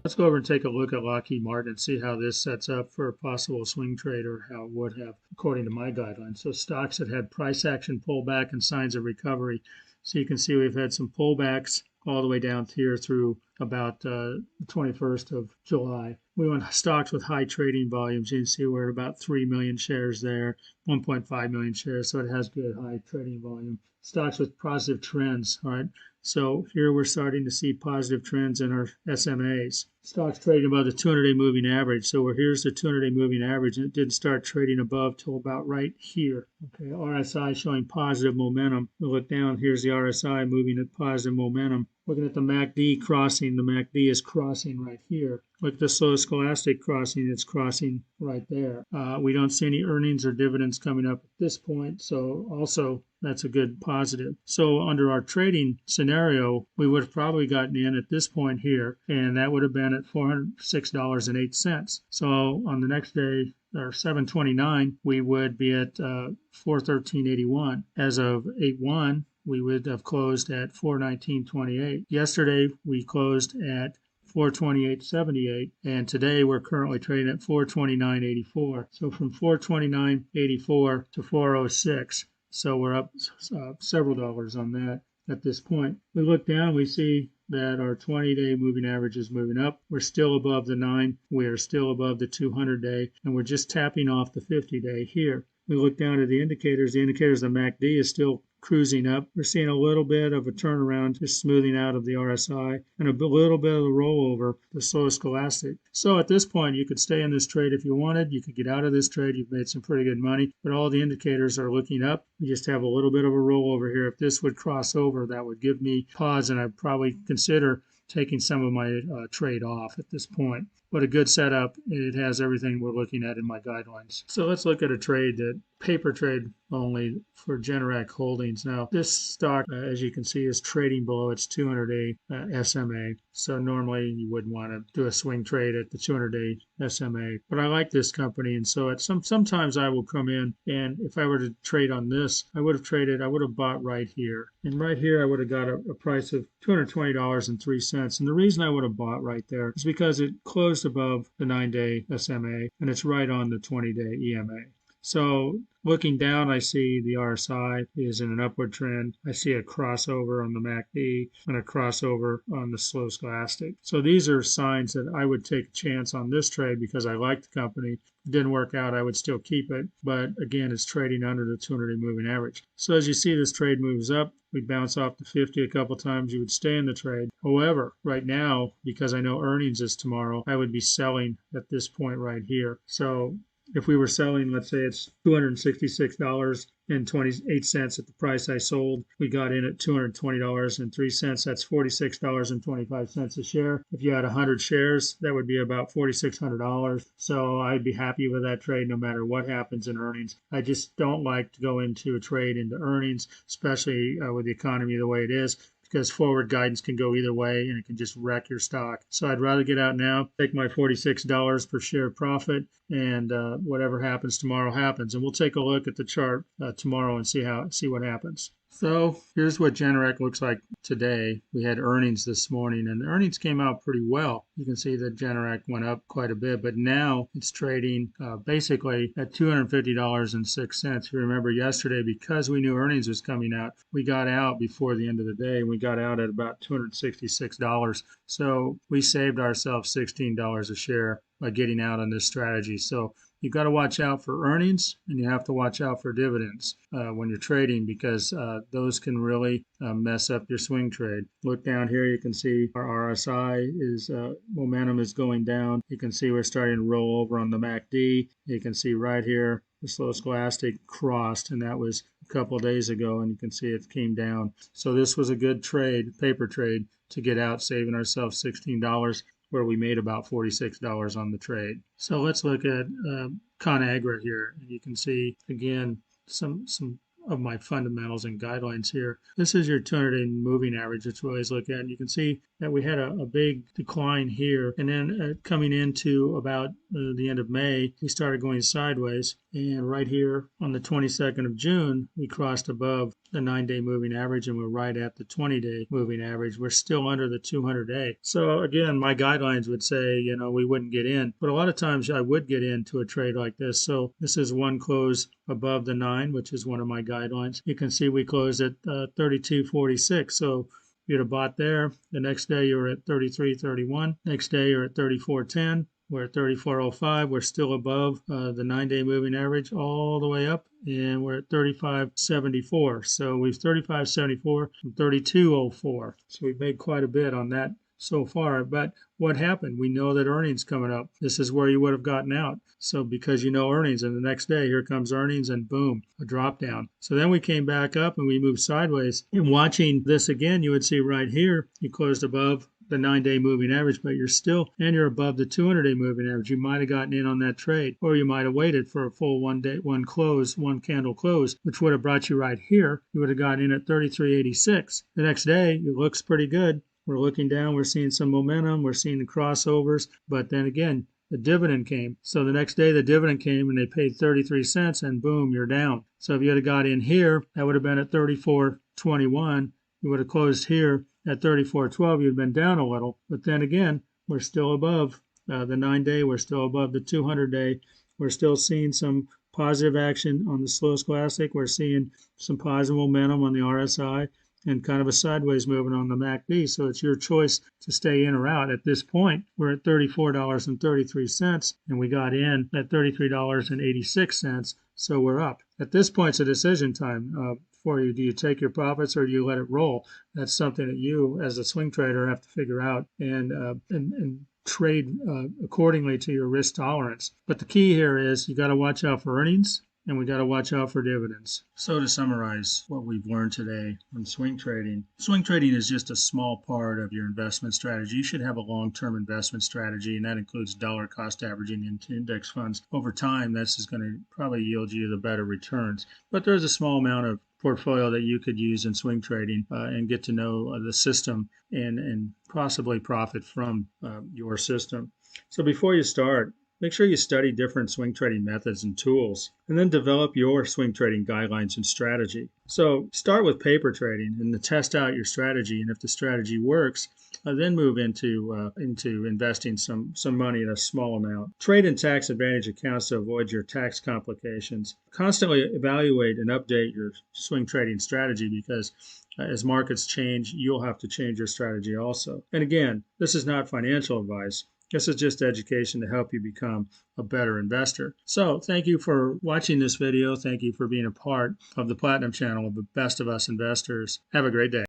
Let's go over and take a look at Lockheed Martin and see how this sets up for a possible swing trade, or how it would have according to my guidelines. So stocks that had price action pullback and signs of recovery. So you can see we've had some pullbacks all the way down here through about the 21st of July. We want stocks with high trading volumes. You can see we're at about 3 million shares there, 1.5 million shares, so it has good high trading volume. Stocks with positive trends, all right? So here we're starting to see positive trends in our SMAs. Stocks trading above the 200-day moving average. So here's the 200-day moving average, and it didn't start trading above till about right here. Okay, RSI showing positive momentum. We look down, here's the RSI moving at positive momentum. Looking at the MACD crossing, the MACD is crossing right here. Look at the slow scholastic crossing, it's crossing right there. We don't see any earnings or dividends coming up at this point, so also that's a good positive. So under our trading scenario, we would have probably gotten in at this point here, and that would have been at $406.08. So on the next day, or 7/29, we would be at 413.81. As of 8/1, we would have closed at 419.28. Yesterday, we closed at 428.78, and today we're currently trading at 429.84. So from 429.84 to 406. So we're up several dollars on that at this point. We look down, we see that our 20-day moving average is moving up. We're still above the 9. We are still above the 200-day, and we're just tapping off the 50-day here. We look down at the indicators. The MACD is still cruising up. We're seeing a little bit of a turnaround, just smoothing out of the RSI, and a little bit of a rollover, the slow scholastic. So at this point, you could stay in this trade if you wanted. You could get out of this trade. You've made some pretty good money, but all the indicators are looking up. We just have a little bit of a rollover here. If this would cross over, that would give me pause, and I'd probably consider taking some of my trade off at this point. But a good setup. It has everything we're looking at in my guidelines. So let's look at a trade, that paper trade only for Generac Holdings. Now, this stock, as you can see, is trading below its 200-day SMA. So normally you wouldn't want to do a swing trade at the 200-day SMA. But I like this company, and so sometimes I will come in, and if I were to trade on this, I would have bought right here. And right here I would have got a price of $220.03. And the reason I would have bought right there is because it closed above the 9-day SMA, and it's right on the 20-day EMA. So looking down, I see the RSI is in an upward trend. I see a crossover on the MACD and a crossover on the slow scholastic. So these are signs that I would take a chance on this trade because I like the company. If it didn't work out, I would still keep it. But again, it's trading under the 200-day moving average. So as you see, this trade moves up. We bounce off the 50 a couple times. You would stay in the trade. However, right now, because I know earnings is tomorrow, I would be selling at this point right here. So if we were selling, let's say it's $266.28 at the price I sold, we got in at $220.03. That's $46.25 a share. If you had 100 shares, that would be about $4,600. So I'd be happy with that trade no matter what happens in earnings. I just don't like to go into a trade into earnings, especially with the economy the way it is, because forward guidance can go either way and it can just wreck your stock. So I'd rather get out now, take my $46 per share profit, and whatever happens tomorrow happens. And we'll take a look at the chart tomorrow and see what happens. So here's what Generac looks like today. We had earnings this morning, and the earnings came out pretty well. You can see that Generac went up quite a bit, but now it's trading basically at $250.06. You remember yesterday, because we knew earnings was coming out, we got out before the end of the day, and we got out at about $266. So we saved ourselves $16 a share by getting out on this strategy. So you've got to watch out for earnings, and you have to watch out for dividends when you're trading, because those can really mess up your swing trade. Look down here, you can see our RSI is momentum is going down. You can see we're starting to roll over on the MACD. You can see right here the slow scholastic crossed, and that was a couple of days ago, and you can see it came down. So this was a good trade, paper trade, to get out, saving ourselves $16, where we made about $46 on the trade. So let's look at ConAgra here. And you can see, again, some of my fundamentals and guidelines here. This is your 200-day moving average, which we always look at. And you can see that we had a big decline here. And then coming into about the end of May, we started going sideways. And right here on the 22nd of June, we crossed above the 9-day moving average, and we're right at the 20-day moving average. We're still under the 200-day. So again, my guidelines would say, we wouldn't get in, but a lot of times I would get into a trade like this. So this is one close above the 9, which is one of my guidelines. You can see we closed at 32.46. So you'd have bought there. The next day you were at 33.31. Next day you're at 34.10. We're at 34.05. We're still above the 9-day moving average all the way up, and we're at 35.74. So we've 35.74 from 32.04. So we've made quite a bit on that so far. But what happened? We know that earnings coming up. This is where you would have gotten out. So because earnings, and the next day here comes earnings, and boom, a drop down. So then we came back up and we moved sideways. And watching this again, you would see right here, you closed above the 9-day moving average, but you're above the 200-day moving average. You might have gotten in on that trade, or you might have waited for a full one candle close, which would have brought you right here. You would have gotten in at 33.86. The next day, it looks pretty good. We're looking down, we're seeing some momentum, we're seeing the crossovers, but then again, the dividend came. So the next day the dividend came and they paid 33 cents, and boom, you're down. So if you had got in here, that would have been at 34.21. You would have closed here at 34.12. You'd been down a little, but then again, we're still above the 9-day. We're still above the 200-day. We're still seeing some positive action on the slow scholastic. We're seeing some positive momentum on the RSI, and kind of a sideways movement on the MACD. So it's your choice to stay in or out. At this point, we're at $34.33, and we got in at $33.86. So we're up. At this point, it's a decision time for you. Do you take your profits or do you let it roll? That's something that you, as a swing trader, have to figure out and trade accordingly to your risk tolerance. But the key here is you got to watch out for earnings, and we got to watch out for dividends. So to summarize what we've learned today on swing trading is just a small part of your investment strategy. You should have a long-term investment strategy, and that includes dollar cost averaging into index funds. Over time, this is going to probably yield you the better returns. But there's a small amount of portfolio that you could use in swing trading and get to know the system and possibly profit from your system. So before you start, make sure you study different swing trading methods and tools, and then develop your swing trading guidelines and strategy. So start with paper trading and test out your strategy, and if the strategy works, then move into investing some money in a small amount. Trade in tax advantage accounts to avoid your tax complications. Constantly evaluate and update your swing trading strategy, because as markets change, you'll have to change your strategy also. And again, this is not financial advice. This is just education to help you become a better investor. So thank you for watching this video. Thank you for being a part of the Platinum channel of the Best of Us Investors. Have a great day.